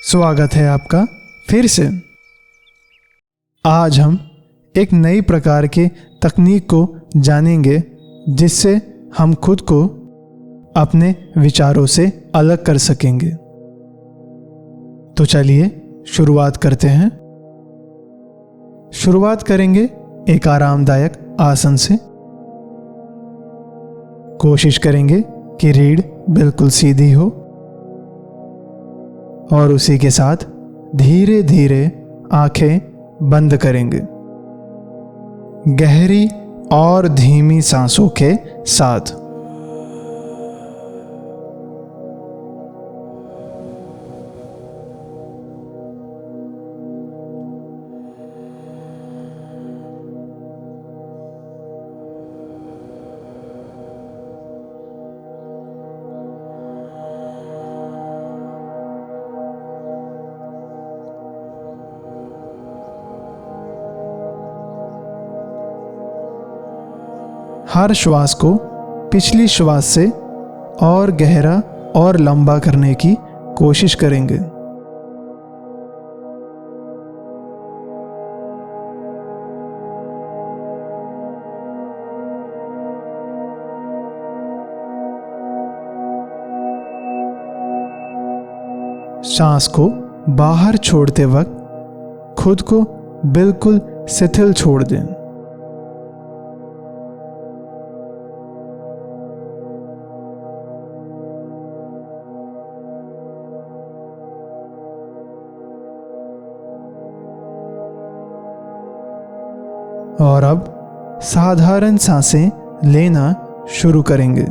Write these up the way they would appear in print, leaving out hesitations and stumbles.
स्वागत है आपका फिर से। आज हम एक नई प्रकार के तकनीक को जानेंगे जिससे हम खुद को अपने विचारों से अलग कर सकेंगे। तो चलिए शुरुआत करते हैं। शुरुआत करेंगे एक आरामदायक आसन से। कोशिश करेंगे कि रीढ़ बिल्कुल सीधी हो और उसी के साथ धीरे धीरे आंखें बंद करेंगे, गहरी और धीमी सांसों के साथ। हर श्वास को पिछली श्वास से और गहरा और लंबा करने की कोशिश करेंगे। सांस को बाहर छोड़ते वक्त खुद को बिल्कुल शिथिल छोड़ दें। और अब साधारण सांसें लेना शुरू करेंगे।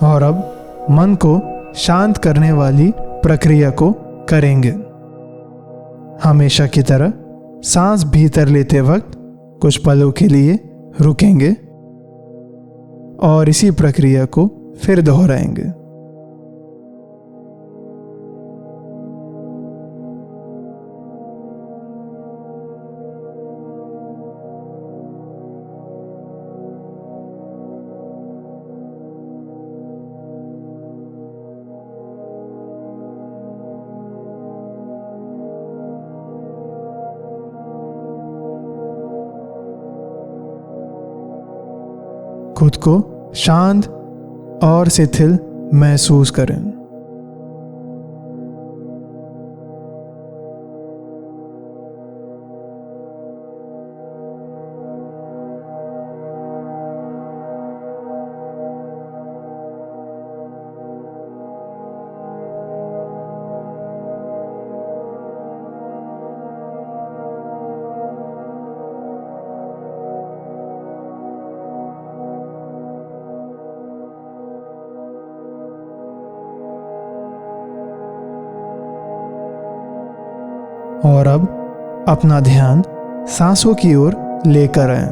और अब मन को शांत करने वाली प्रक्रिया को करेंगे। हमेशा की तरह सांस भीतर लेते वक्त कुछ पलों के लिए रुकेंगे और इसी प्रक्रिया को फिर दोहराएंगे। खुद को शांत और शिथिल महसूस करें। और अब अपना ध्यान सांसों की ओर लेकर आएं।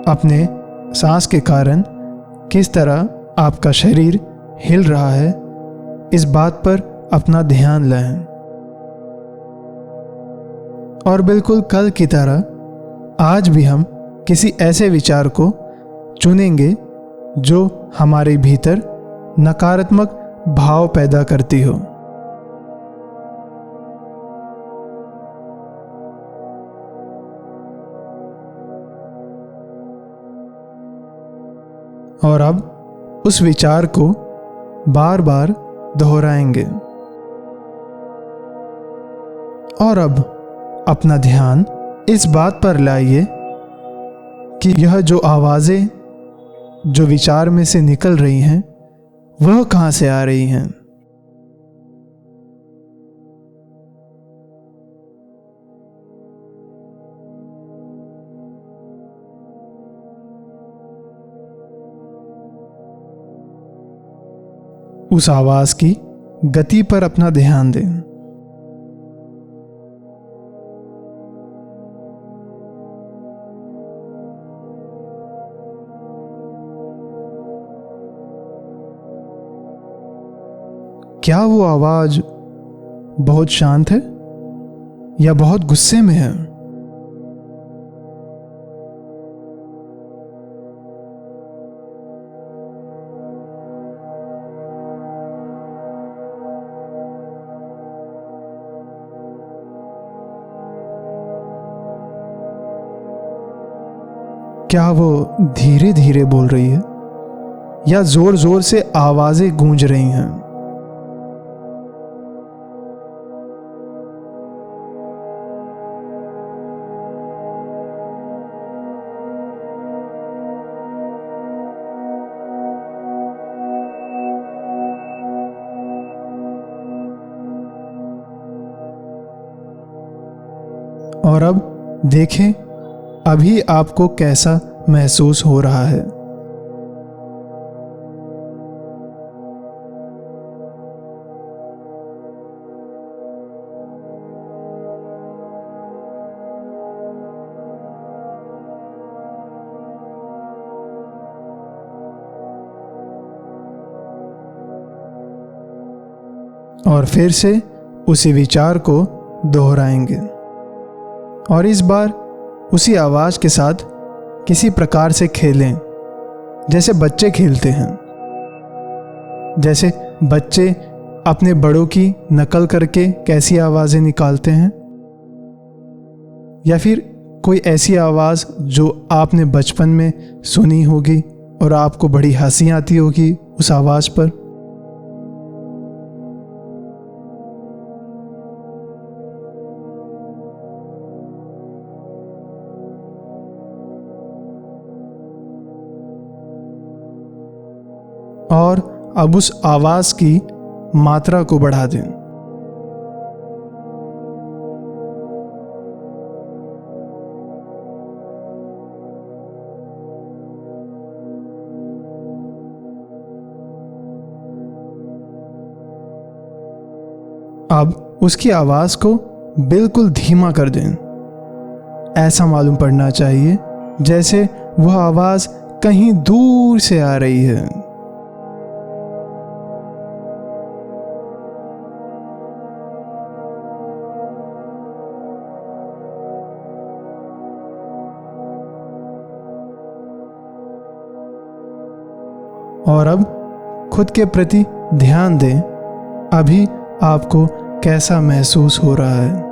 अपने सांस के कारण किस तरह आपका शरीर हिल रहा है, इस बात पर अपना ध्यान लाएं। और बिल्कुल कल की तरह आज भी हम किसी ऐसे विचार को चुनेंगे जो हमारे भीतर नकारात्मक भाव पैदा करती हो। और अब उस विचार को बार बार दोहराएंगे। और अब अपना ध्यान इस बात पर लाइए कि यह जो आवाज़ें जो विचार में से निकल रही हैं वह कहाँ से आ रही हैं। उस आवाज की गति पर अपना ध्यान दें। क्या वो आवाज बहुत शांत है या बहुत गुस्से में है? क्या वो धीरे धीरे बोल रही है या जोर जोर से आवाजें गूंज रही हैं? और अब देखें अभी आपको कैसा महसूस हो रहा है। और फिर से उसी विचार को दोहराएंगे और इस बार उसी आवाज के साथ किसी प्रकार से खेलें, जैसे बच्चे खेलते हैं। जैसे बच्चे अपने बड़ों की नकल करके कैसी आवाजें निकालते हैं, या फिर कोई ऐसी आवाज जो आपने बचपन में सुनी होगी और आपको बड़ी हंसी आती होगी उस आवाज पर। और अब उस आवाज की मात्रा को बढ़ा दें। अब उसकी आवाज को बिल्कुल धीमा कर दें। ऐसा मालूम पड़ना चाहिए जैसे वह आवाज कहीं दूर से आ रही है। और अब खुद के प्रति ध्यान दें, अभी आपको कैसा महसूस हो रहा है।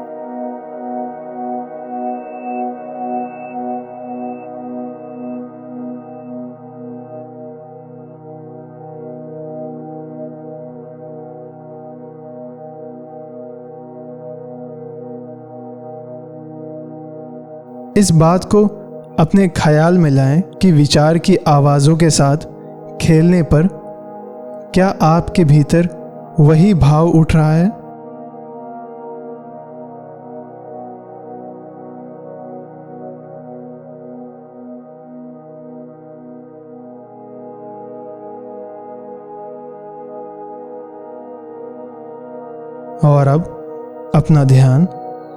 इस बात को अपने ख्याल में लाएं कि विचार की आवाज़ों के साथ खेलने पर क्या आपके भीतर वही भाव उठ रहा है? और अब अपना ध्यान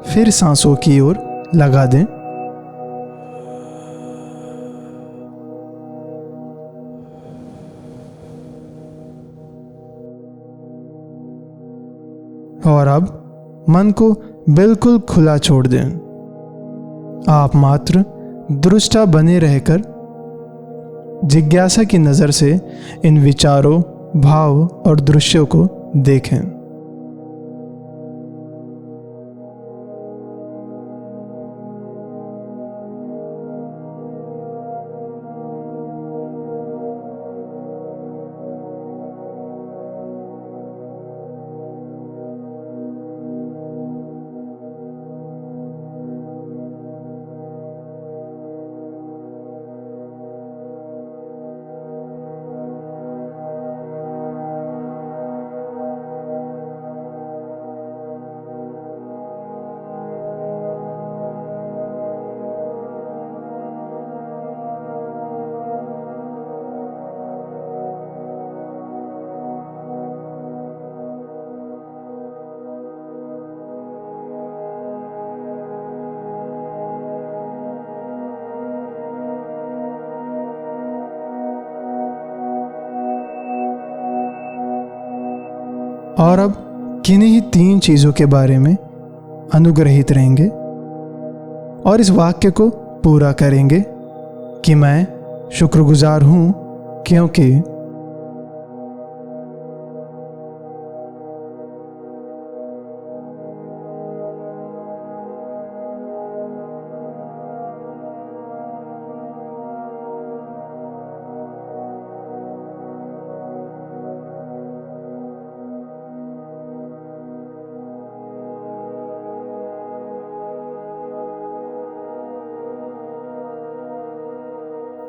फिर सांसों की ओर लगा दें। और अब मन को बिल्कुल खुला छोड़ दें। आप मात्र दृष्टा बने रहकर जिज्ञासा की नज़र से इन विचारों, भाव और दृश्यों को देखें। और अब किन्हीं ही 3 चीज़ों के बारे में अनुग्रहित रहेंगे और इस वाक्य को पूरा करेंगे कि मैं शुक्रगुजार हूँ क्योंकि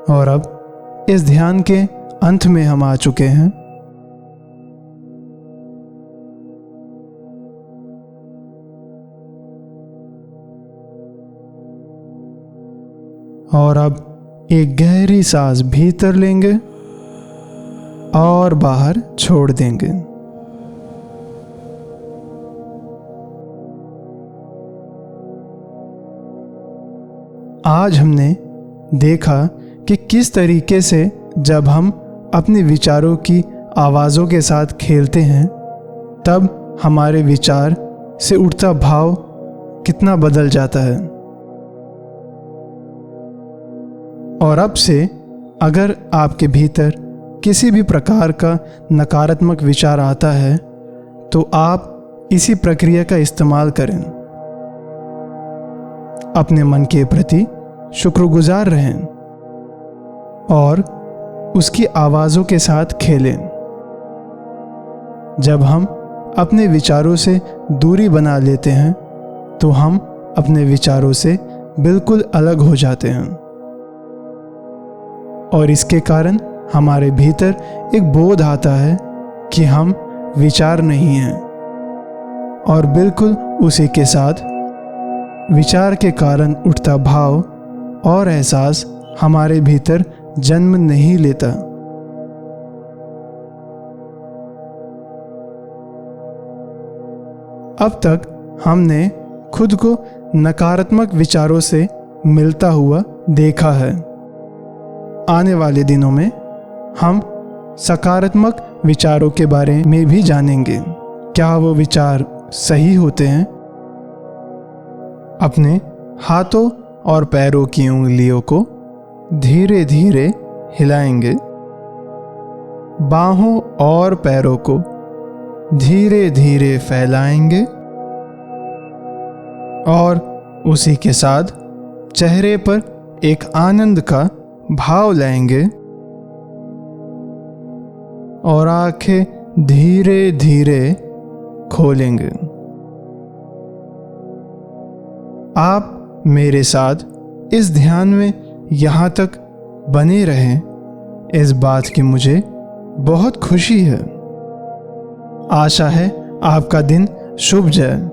और अब इस ध्यान के अंत में हम आ चुके हैं। और अब एक गहरी सांस भीतर लेंगे और बाहर छोड़ देंगे। आज हमने देखा कि किस तरीके से जब हम अपने विचारों की आवाज़ों के साथ खेलते हैं तब हमारे विचार से उठता भाव कितना बदल जाता है। और अब से अगर आपके भीतर किसी भी प्रकार का नकारात्मक विचार आता है तो आप इसी प्रक्रिया का इस्तेमाल करें। अपने मन के प्रति शुक्रगुजार रहें और उसकी आवाज़ों के साथ खेलें। जब हम अपने विचारों से दूरी बना लेते हैं तो हम अपने विचारों से बिल्कुल अलग हो जाते हैं और इसके कारण हमारे भीतर एक बोध आता है कि हम विचार नहीं हैं और बिल्कुल उसी के साथ विचार के कारण उठता भाव और एहसास हमारे भीतर जन्म नहीं लेता। अब तक हमने खुद को नकारात्मक विचारों से मिलता हुआ देखा है। आने वाले दिनों में हम सकारात्मक विचारों के बारे में भी जानेंगे। क्या वो विचार सही होते हैं? अपने हाथों और पैरों की उंगलियों को धीरे धीरे हिलाएंगे। बाहों और पैरों को धीरे धीरे फैलाएंगे और उसी के साथ चेहरे पर एक आनंद का भाव लाएंगे और आंखें धीरे धीरे खोलेंगे। आप मेरे साथ इस ध्यान में यहाँ तक बने रहें, इस बात की मुझे बहुत खुशी है। आशा है आपका दिन शुभ जाए।